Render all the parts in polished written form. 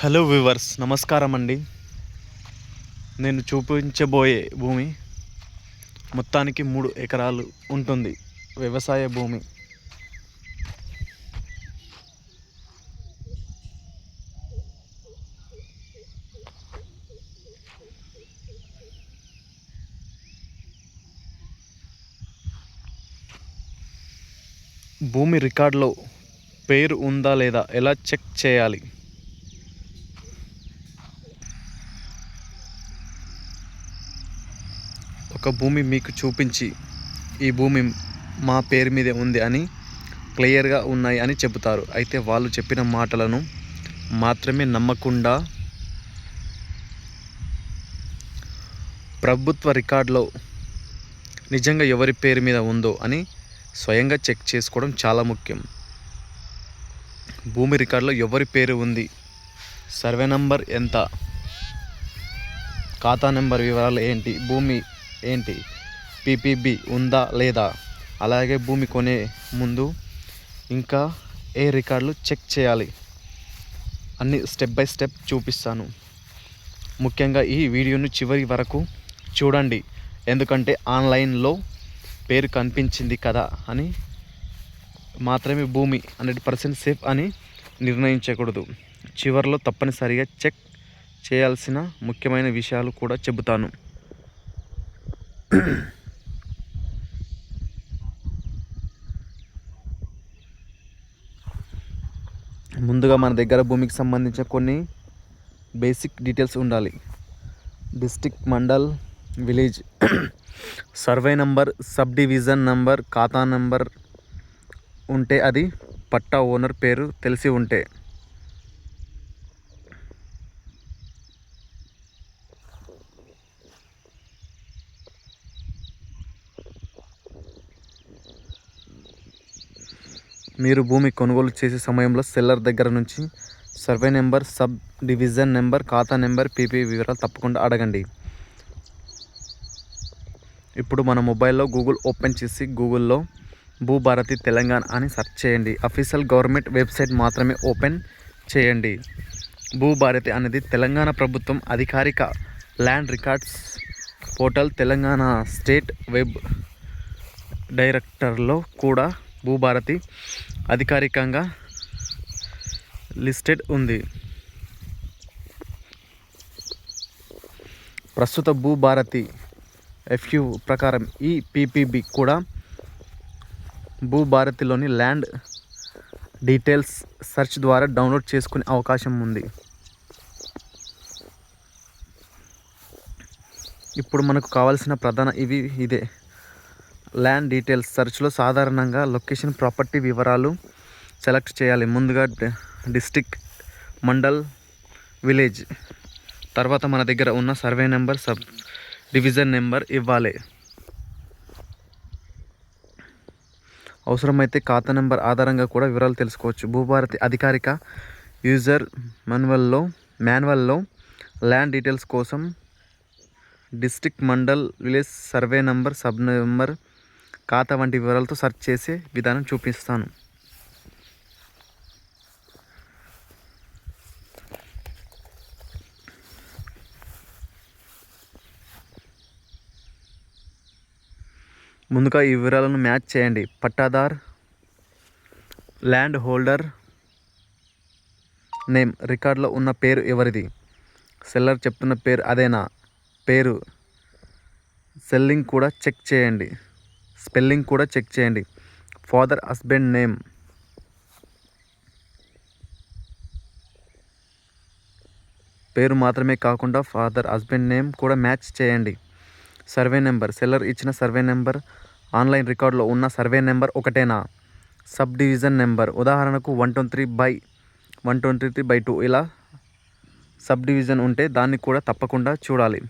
Hello viewers, నమస్కారం అండి. నేను చూపించబోయే భూమి మొత్తానికి 3 ఎకరాలు ఉంటుంది. వ్యవసాయ భూమి. భూమి రికార్డులో పేరు ఉందా లేదా ఎలా చెక్ చేయాలి? ఒక భూమి మీకు చూపించి ఈ భూమి మా పేరు మీదే ఉంది అని క్లియర్గా ఉన్నాయి అని చెబుతారు. అయితే వాళ్ళు చెప్పిన మాటలను మాత్రమే నమ్మకుండా ప్రభుత్వ రికార్డులో నిజంగా ఎవరి పేరు మీద ఉందో అని స్వయంగా చెక్ చేసుకోవడం చాలా ముఖ్యం. భూమి రికార్డులో ఎవరి పేరు ఉంది, సర్వే నంబర్ ఎంత, ఖాతా నెంబర్ వివరాలు ఏంటి, భూమి ఏంటి, పీపీబీ ఉందా లేదా, అలాగే భూమి కొనే ముందు ఇంకా ఏ రికార్డులు చెక్ చేయాలి అన్ని స్టెప్ బై స్టెప్ చూపిస్తాను. ముఖ్యంగా ఈ వీడియోను చివరి వరకు చూడండి. ఎందుకంటే ఆన్లైన్లో పేరు కనిపించింది కదా అని మాత్రమే భూమి 100% సేఫ్ అని నిర్ణయించకూడదు. చివరిలో తప్పనిసరిగా చెక్ చేయాల్సిన ముఖ్యమైన విషయాలు కూడా చెబుతాను. ముందుగా మన దగ్గర భూమికి సంబంధించిన కొన్ని బేసిక్ డీటెయిల్స్ ఉండాలి. District, mandal, village, survey number, sub division number, ఖాతా నంబర్ ఉంటే అది, పట్టా ఓనర్ పేరు తెలిసి ఉంటే, మీరు భూమి కొనుగోలు చేసే సమయంలో సెల్లర్ దగ్గర నుంచి survey number, subdivision number, ఖాతా నెంబర్, పీపీ వివరాలు తప్పకుండా అడగండి. ఇప్పుడు మన మొబైల్లో గూగుల్ ఓపెన్ చేసి గూగుల్లో భూభారతి తెలంగాణ అని సెర్చ్ చేయండి. అఫీషియల్ గవర్నమెంట్ వెబ్సైట్ మాత్రమే ఓపెన్ చేయండి. భూభారతి అనేది తెలంగాణ ప్రభుత్వం అధికారిక land records portal. Telangana state web డైరెక్టర్లో కూడా భూభారతి అధికారికంగా లిస్టెడ్ ఉంది. ప్రస్తుత భూభారతి ఎఫ్యూ ప్రకారం ఈ పీపీబీ కూడా భూభారతిలోని ల్యాండ్ డీటెయిల్స్ సెర్చ్ ద్వారా డౌన్లోడ్ చేసుకునే అవకాశం ఉంది. ఇప్పుడు మనకు కావాల్సిన ప్రధాన ఇదే ల్యాండ్ డీటెయిల్స్ సెర్చ్లో సాధారణంగా లొకేషన్, ప్రాపర్టీ వివరాలు సెలెక్ట్ చేయాలి. ముందుగా డిస్ట్రిక్ట్, మండల్, విలేజ్, తర్వాత మన దగ్గర ఉన్న survey number, subdivision number ఇవ్వాలి. అవసరమైతే ఖాతా నెంబర్ ఆధారంగా కూడా వివరాలు తెలుసుకోవచ్చు. భూభారతి అధికారిక యూజర్ మాన్యువల్లో ల్యాండ్ డీటెయిల్స్ కోసం district, mandal, village, survey number, sub number, ఖాతా వంటి వివరాలతో సెర్చ్ చేసే విధానం చూపిస్తాను. ముందుగా ఈ వివరాలను మ్యాచ్ చేయండి. పట్టాదార్, ల్యాండ్ హోల్డర్ నేమ్, రికార్డులో ఉన్న పేరు ఎవరిది, సెల్లర్ చెప్తున్న పేరు అదేనా, పేరు స్పెల్లింగ్ కూడా చెక్ చేయండి. ఫాదర్, హస్బెండ్ నేమ్, పేరు మాత్రమే కాకుండా ఫాదర్, హస్బెండ్ నేమ్ కూడా మ్యాచ్ చేయండి. సర్వే నెంబర్, సెల్లర్ ఇచ్చిన సర్వే నెంబర్ ఆన్లైన్ రికార్డులో ఉన్న సర్వే నెంబర్ ఒకటేనా. సబ్ డివిజన్ నెంబర్, ఉదాహరణకు 123/123/2 ఇలా సబ్ డివిజన్ ఉంటే దాన్ని కూడా తప్పకుండా చూడాలి.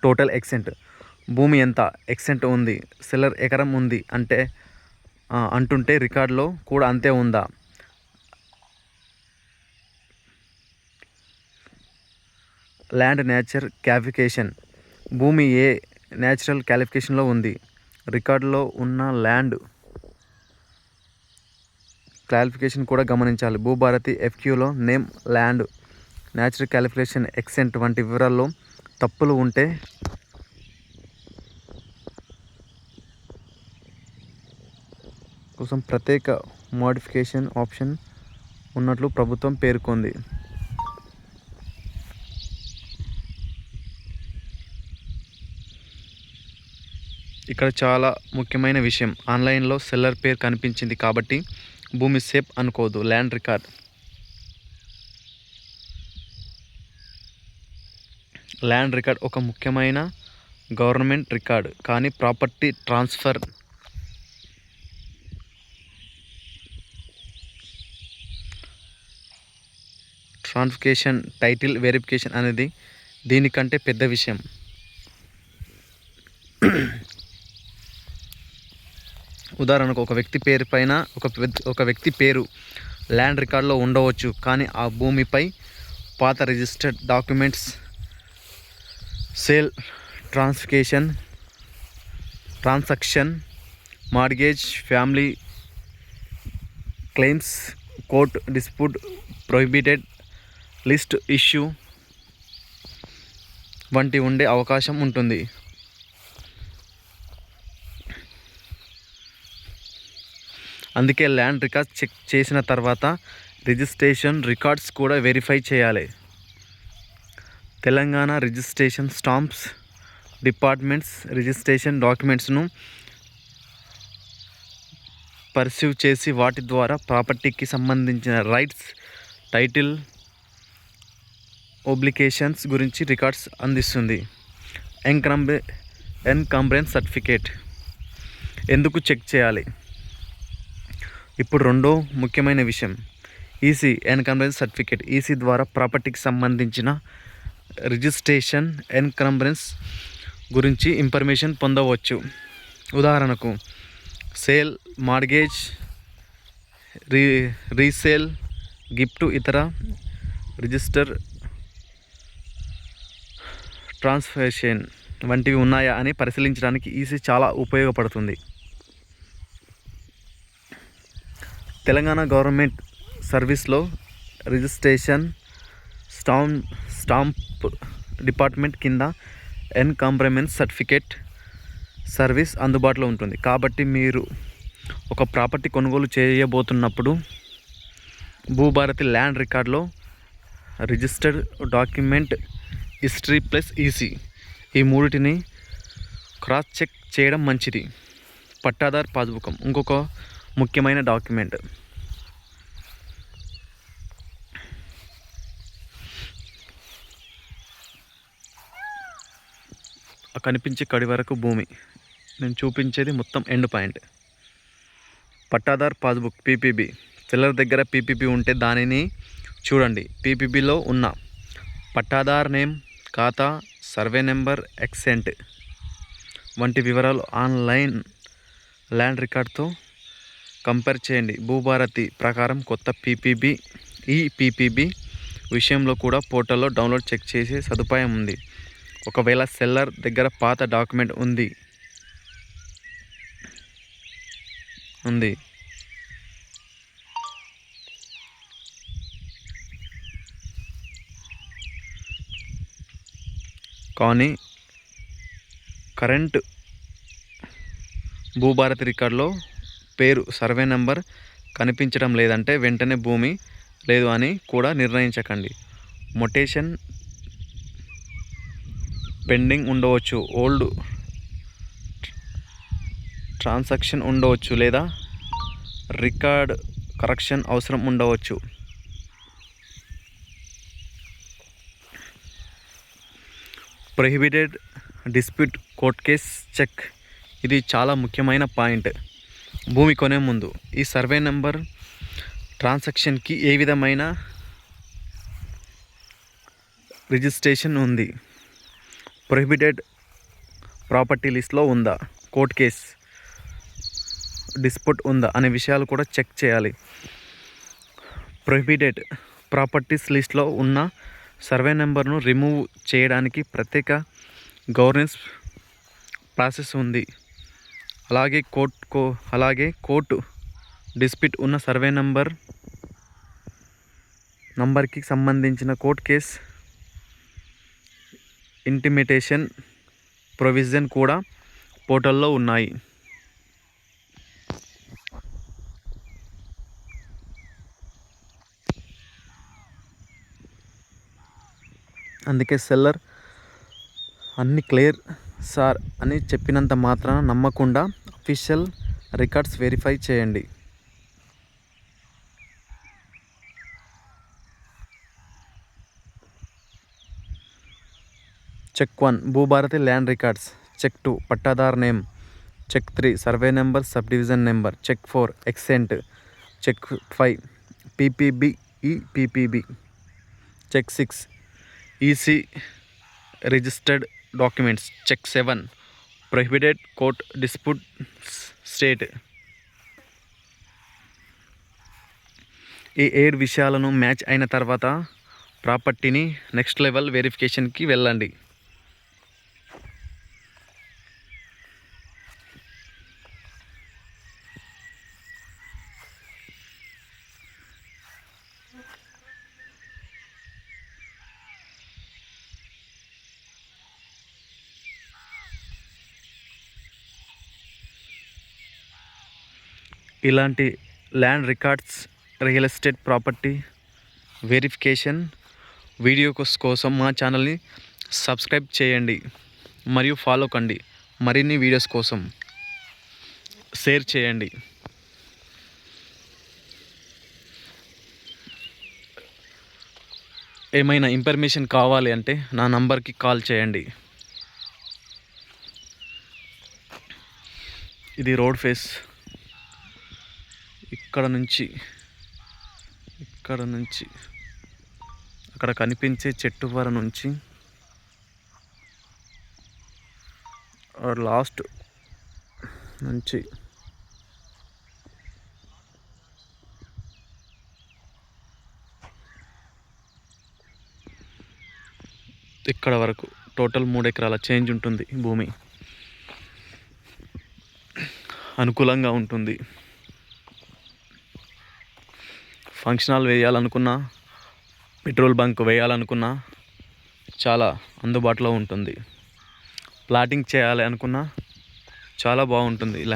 టోటల్ ఎక్స్టెంట్, భూమి ఎంత ఎక్స్టెంట్ ఉంది, సెల్లర్ ఎకరం ఉంది అంటుంటే రికార్డులో కూడా అంతే ఉందా. ల్యాండ్ నేచర్ క్లాసిఫికేషన్, భూమి ఏ నేచురల్ క్లాసిఫికేషన్లో ఉంది, రికార్డులో ఉన్న ల్యాండ్ క్లారిఫికేషన్ కూడా గమనించాలి. భూభారతి ఎఫ్క్యూలో name, land, natural calculation, extent వంటి వివరాల్లో తప్పులు ఉంటే కోసం ప్రత్యేక మోడిఫికేషన్ ఆప్షన్ ఉన్నట్లు ప్రభుత్వం పేర్కొంది. ఇక్కడ చాలా ముఖ్యమైన విషయం, ఆన్లైన్లో సెల్లర్ పేరు కనిపించింది కాబట్టి భూమి సేఫ్ అనుకోదు. ల్యాండ్ రికార్డ్, ల్యాండ్ రికార్డ్ ఒక ముఖ్యమైన గవర్నమెంట్ రికార్డ్, కానీ ప్రాపర్టీ ట్రాన్స్ఫర్, ట్రాన్స్ఫికేషన్, టైటిల్ వెరిఫికేషన్ అనేది దీనికంటే పెద్ద విషయం. ఉదాహరణకు ఒక వ్యక్తి పేరు పైన ఒక వ్యక్తి పేరు ల్యాండ్ రికార్డులో ఉండవచ్చు, కానీ ఆ భూమిపై పాత registered documents, sale, transaction, mortgage, family claims, court dispute, prohibited list issue వంటి ఉండే అవకాశం ఉంటుంది. అందుకే ల్యాండ్ రికార్డ్స్ చెక్ చేసిన తర్వాత రిజిస్ట్రేషన్ రికార్డ్స్ కూడా వెరిఫై చేయాలి. Telangana registration stamps departments registration డాక్యుమెంట్స్ను పర్సీవ్ చేసి వాటి ద్వారా ప్రాపర్టీకి సంబంధించిన రైట్స్, టైటిల్, ఒబ్లిగేషన్స్ గురించి రికార్డ్స్ అందిస్తుంది. ఎన్కంబ్రెన్స్ సర్టిఫికేట్ ఎందుకు చెక్ చేయాలి? ఇప్పుడు రెండో ముఖ్యమైన విషయం, ఈసీ ఎన్కంబ్రెన్స్ సర్టిఫికేట్. ఈసీ ద్వారా ప్రాపర్టీకి సంబంధించిన రిజిస్ట్రేషన్, ఎన్కంబ్రెన్స్ గురించి ఇన్ఫర్మేషన్ పొందవచ్చు. ఉదాహరణకు సేల్, మార్గేజ్, రీసేల్, గిఫ్ట్, ఇతర రిజిస్టర్, ట్రాన్స్ఫర్షన్ వంటివి ఉన్నాయా అని పరిశీలించడానికి ఈసీ చాలా ఉపయోగపడుతుంది. తెలంగాణ గవర్నమెంట్ సర్వీస్లో రిజిస్ట్రేషన్ స్టాంప్ డిపార్ట్మెంట్ కింద ఎన్కంబ్రెన్స్ సర్టిఫికేట్ సర్వీస్ అందుబాటులో ఉంటుంది. కాబట్టి మీరు ఒక ప్రాపర్టీ కొనుగోలు చేయబోతున్నప్పుడు భూభారతి ల్యాండ్ రికార్డులో registered document history plus EC ఈ మూడిటిని క్రాస్ చెక్ చేయడం మంచిది. పట్టాదార్ పాస్బుక్ ఇంకొక ముఖ్యమైన డాక్యుమెంట్. కనిపించే కడి వరకు భూమి, నేను చూపించేది మొత్తం end point. Pattadar passbook PPB. Seller దగ్గర పీపీబీ ఉంటే దానిని చూడండి. పీపీబీలో ఉన్న పట్టాదార్ నేమ్, ఖాతా, సర్వే నెంబర్, ఎక్సెంట్ వంటి వివరాలు ఆన్లైన్ ల్యాండ్ రికార్డ్తో కంపేర్ చేయండి. భూభారతి ప్రకారం కొత్త పీపీబీ, ఈ పీపీబీ విషయంలో కూడా పోర్టల్లో డౌన్లోడ్ చెక్ చేసే సదుపాయం ఉంది. ఒకవేళ సెల్లర్ దగ్గర పాత డాక్యుమెంట్ ఉంది కానీ కరెంట్ భూభారతి రికార్డులో పేరు, సర్వే నెంబర్ కనిపించడం లేదంటే వెంటనే భూమి లేదు అని కూడా నిర్ణయించకండి. మొటేషన్ పెండింగ్ ఉండవచ్చు, ఓల్డ్ ట్రాన్సాక్షన్ ఉండవచ్చు, లేదా రికార్డ్ కరెక్షన్ అవసరం ఉండవచ్చు. Prohibited dispute court case check. ఇది చాలా ముఖ్యమైన పాయింట్. భూమి కొనే ముందు ఈ సర్వే నెంబర్ ట్రాన్సాక్షన్కి ఏ విధమైన రిజిస్ట్రేషన్ ఉంది, ప్రొహిబిటెడ్ ప్రాపర్టీ లిస్ట్లో ఉందా, కోర్ట్ కేస్ డిస్ప్యూట్ ఉందా అనే విషయాలు కూడా చెక్ చేయాలి. ప్రొహిబిటెడ్ ప్రాపర్టీస్ లిస్ట్లో ఉన్న సర్వే నెంబర్ను రిమూవ్ చేయడానికి ప్రత్యేక గవర్నెన్స్ ప్రాసెస్ ఉంది. అలాగే కోర్టు డిస్ప్యూట్ ఉన్న సర్వే నంబర్కి సంబంధించిన కోర్ట్ కేస్ ఇంటిమిటేషన్ ప్రొవిజన్ కూడా పోర్టల్లో ఉన్నాయి. అందుకే సెల్లర్ అన్ని క్లియర్ సార్ అని చెప్పినంత మాత్రాన నమ్మకుండా అఫీషియల్ రికార్డ్స్ వెరిఫై చేయండి. Check 1 Bhubharati land records. Check 2 పట్టాదార్ name. Check 3 survey number subdivision number. Check 4 extent. Check 5 PPB EPPB. Check 6 EC registered documents. Check 7 prohibited court dispute state. ఈ 7 విషయాలను match అయిన తర్వాత ప్రాపర్టీని నెక్స్ట్ లెవెల్ వెరిఫికేషన్కి వెళ్ళండి. ఇలాంటి land records, real estate property verification videos కోసం మా ఛానల్ని సబ్స్క్రైబ్ చేయండి మరియు ఫాలో కండి. మరిన్ని వీడియోస్ కోసం షేర్ చేయండి. ఏమైనా ఇన్ఫర్మేషన్ కావాలి అంటే నా నంబర్కి కాల్ చేయండి. ఇది రోడ్ ఫేస్. ఇక్కడ నుంచి అక్కడ కనిపించే చెట్టు వర నుంచి లాస్ట్ నుంచి ఇక్కడ వరకు టోటల్ 3 ఎకరాల చేంజ్ ఉంటుంది. భూమి అనుకూలంగా ఉంటుంది. ఫంక్షన్ హాల్ వేయాలనుకున్నా, పెట్రోల్ బంక్ వేయాలనుకున్నా చాలా అందుబాటులో ఉంటుంది. ప్లాటింగ్ చేయాలి అనుకున్నా చాలా బాగుంటుంది.